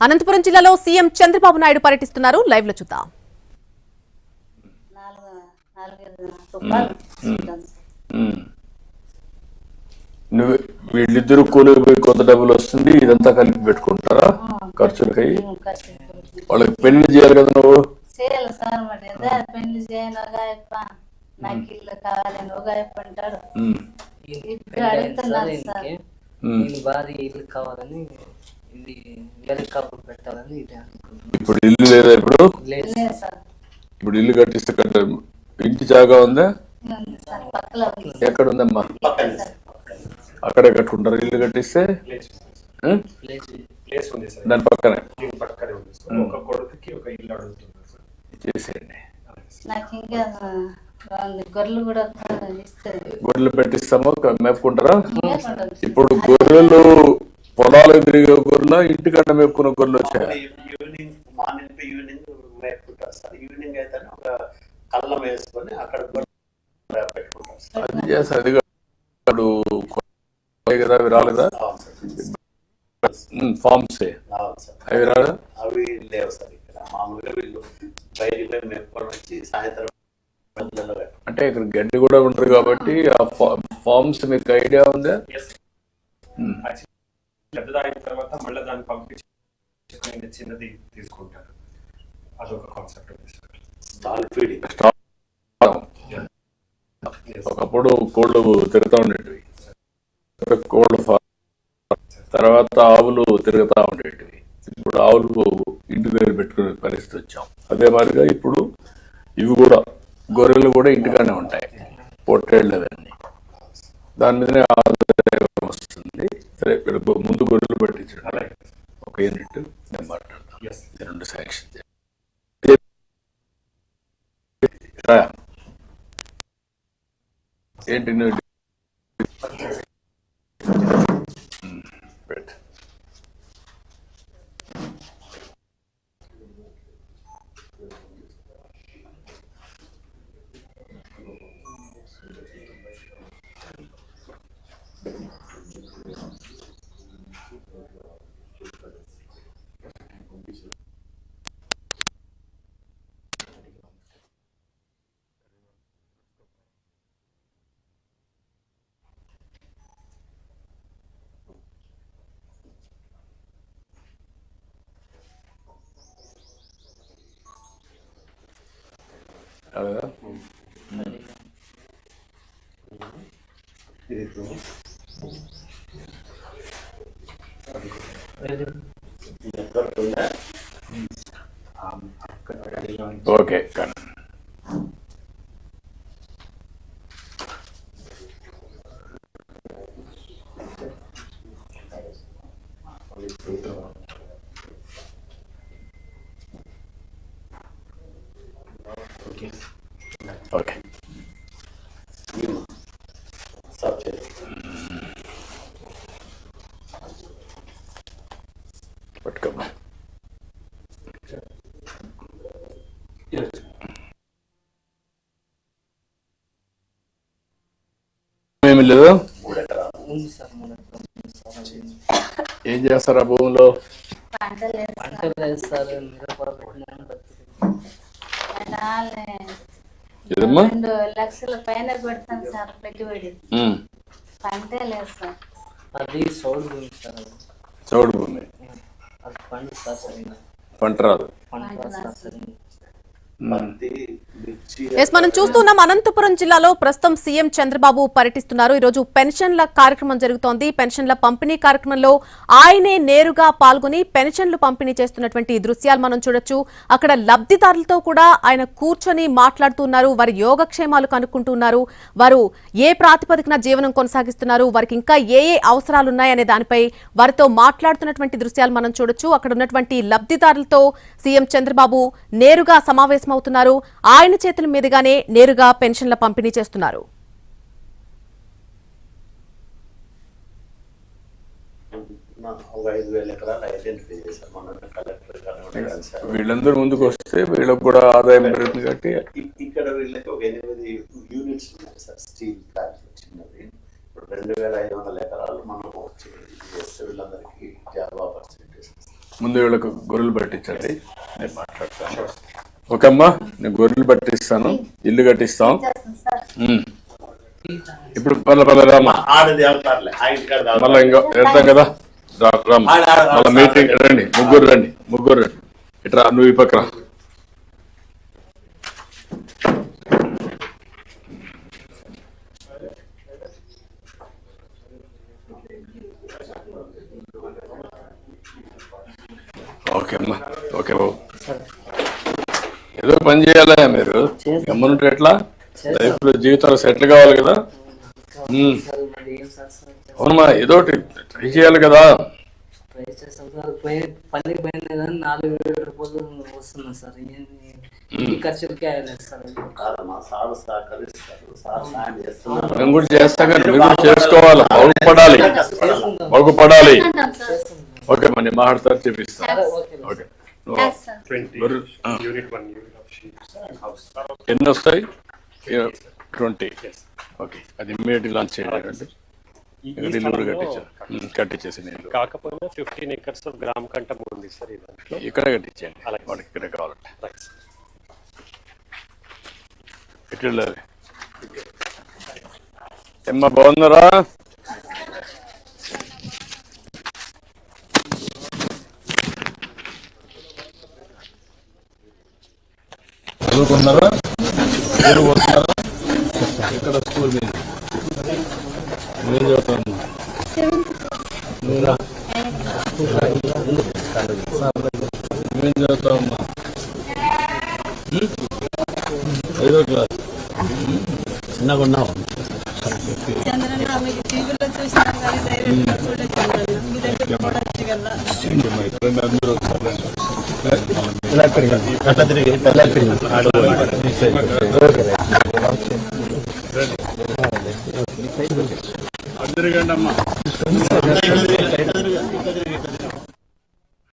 అనంతపురం జిల్లాలో సీఎం చంద్రబాబు నాయుడు పర్యటిస్తున్నారు. లైవ్ లో చూద్దాం. వీళ్ళిద్దరు కూలికి పోయి కొంత డబ్బులు వస్తుంది, ఇదంతా కలిపి పెట్టుకుంటారా ఖర్చులకై? వాళ్ళకి పెళ్లి చేయాలి కదా నువ్వు? చేయాలి సార్, మరి పెళ్లి చేయను నాకు ఇల్లు కావాలని అంటాడు. అడుగుతున్నారు సార్, భారీ ఇల్లు కావాలని, ఇది హెలికాప్టర్ పెట్టాలని ఇది అనుకుంటున్నాను. ఇప్పుడు ఇల్లు లేదా? ఇప్పుడు లేదు సార్. ఇప్పుడు ఇల్లు కట్టిస్తే కట్టారు. ఇంటి జాగా ఉందా? ఎక్కడ ఉందమ్మా? అక్కడే కట్టుకుంటారు ఇల్లు కట్టిస్తే? దాని పక్కనే చేసేయండి. గొర్రెలు పెట్టిస్తామో మేపుకుంటారా? ఇప్పుడు గొర్రెలు పొలాలకు తిరిగే గొర్రెల, ఇంటికన్నా మేపుకున్న గొర్రెలు వచ్చాయి. ఈవినింగ్, మార్నింగ్ టు ఈవినింగ్ మేపుకుంటారు సార్. ఈవినింగ్ అయితే ఒక కళ్ళం వేసుకొని అక్కడ పెట్టుకుంటారు సార్. అది చేస్తారు. అది కదా, అవి రాలేదా? ఫార్మ్స్ అవి రాలేదా? అవి లేవు సార్ ఇక్కడ. మామూలుగా వీళ్ళు బయటికి పోయి మేపుకొని వచ్చి సాయంత్రం అంటే ఇక్కడ గడ్డి కూడా ఉంటారు కాబట్టి ఆ ఫార్మ్స్ మీకు ఐడియా ఉందా? పెద్దదైన తర్వాత మళ్ళీ దాన్ని పంపించి చిన్నది తీసుకుంటారు. అదొక కాన్సెప్ట్. ఒకప్పుడు కోళ్ళు తిరుగుతూ ఉండేటివి, కోళ్ళ ఫార్మ్, తర్వాత ఆవులు తిరుగుతూ ఉండేటివి. ఇప్పుడు ఆవులు ఇంటి దగ్గర పెట్టుకునే పరిస్థితి వచ్చాం. అదే మాదిరిగా ఇప్పుడు ఇవి కూడా, గొర్రెలు కూడా ఇంటికానే ఉంటాయి, పొట్టేళ్ళు అవన్నీ. దాని మీదనే ఆదాయం వస్తుంది. సరే, ఇక్కడ ముందు గొర్రెలు పెట్టించండి, ఒక యూనిట్ నేను మాట్లాడతాను. 2 శాంక్షన్ ఏంటి ఓకే. ఓకే, పట్టుకోమ్మా. ఏమి లేదు. ఏం చేస్తారు ఆ భూమిలో? పంటలు వేస్తారు. 2 లక్షల పైన పెడతాను సార్ పెట్టుబడి. పంటే లేదు సార్. అది చౌడు భూమి సార్. చౌడు భూమి, అది పండు సార్, సరిగ్గా పంట రాదు. మనం చూస్తున్నాం అనంతపురం జిల్లాలో ప్రస్తుతం సీఎం చంద్రబాబు పర్యటిస్తున్నారు. ఈరోజు పెన్షన్ల కార్యక్రమం జరుగుతోంది. పెన్షన్ల పంపిణీ కార్యక్రమంలో ఆయనే నేరుగా పాల్గొని పెన్షన్లు పంపిణీ చేస్తున్నటువంటి దృశ్యాలు మనం చూడొచ్చు. అక్కడ లబ్ధిదారులతో కూడా ఆయన కూర్చొని మాట్లాడుతున్నారు. వారి యోగక్షేమాలు కనుక్కుంటున్నారు. వారు ఏ ప్రాతిపదికన జీవనం కొనసాగిస్తున్నారు, వారికి ఇంకా ఏ అవసరాలు ఉన్నాయనే దానిపై వారితో మాట్లాడుతున్నటువంటి దృశ్యాలు మనం చూడొచ్చు. అక్కడ ఉన్నటువంటి లబ్ధిదారులతో సీఎం చంద్రబాబు నేరుగా సమావేశమవుతున్నారు. ఆయన చేతుల మీదుగానే నేరుగా పెన్షన్ల పంపిణీ చేస్తున్నారు. వీళ్ళందరూ ముందుకు వస్తే వీళ్ళకి కూడా ఆదాయం పెరుగుతుంది. కాబట్టి ఇక్కడ వీళ్ళకి ఒక 8 యూనిట్స్ ఉన్నాయి సార్. స్టీల్ ప్లాంట్ చిన్నది. ఇప్పుడు 2500 ఎకరాలు మనం చేస్తే వీళ్ళందరికీ జాబ్ ఆపర్చునిటీస్ ముందు వీళ్ళకు గొర్రెలు పట్టించండి, నేను మాట్లాడతాను. ఓకే అమ్మా, నేను గొర్రెలు పట్టిస్తాను, ఇల్లు కట్టిస్తాం. ఇప్పుడు రామ్మా, ఆడది వెళ్తారులే, ఆ ఇంటికాడ మళ్ళీ ఇంకా వెళ్తాం కదా. మళ్ళీ మీటింగ్ రండి, ముగ్గురు రండి. ఇట్రా, నువ్వు ఈ పక్క రా. ఓకే అమ్మా, ఓకే బాబు, ఏదో పని చేయాలా మీరు, గమ్మునుంటే ఎట్లా? లైఫ్ లో జీవితంలో సెటిల్ కావాలి కదా. అవునమ్మా, ఏదో ఒకటి ట్రై చేయాలి కదా. ట్రై చేస్తాం సార్, పని పోయినా కానీ 4,000 రూపాయలు వస్తున్నాయి సార్. ఈ ఖర్చులకే అయ్యలేదు సార్. కాదమ్మా, సార్ సహకరిస్తారు, సార్ సాయం చేస్తున్నారు. మేము కూడా చేస్తాం కానీ మీరు కూడా చేసుకోవాలి, బాగుపడాలి. ఓకే మరి నేను మాట్లాడతారు, చూపిస్తాను. Okay, 20 unit 1 unit of sheets and house. ఎన్ని వస్తాయి? 20. ఓకే, అది ఇమ్మీడియట్ లాంచ్ చేయాలండి. నీళ్ళు కూడా కట్టించేసి నీళ్ళు కాకపోయినా 15 acres ఆఫ్ గ్రామ కంఠం ఉంది సార్. ఇక్కడ కట్టించండి, వాళ్ళకి ఇక్కడ కావాలంటే. ఇట్లా ఏమ్మా, బాగున్నారా? చదువుకున్నారా? ఇక్కడ స్కూల్ మీద ఏం చదువుతాను? ఏం చదువుతావమ్మా? 5వ క్లాస్. చిన్నగా ఉన్నావు. అందరికండి అమ్మా.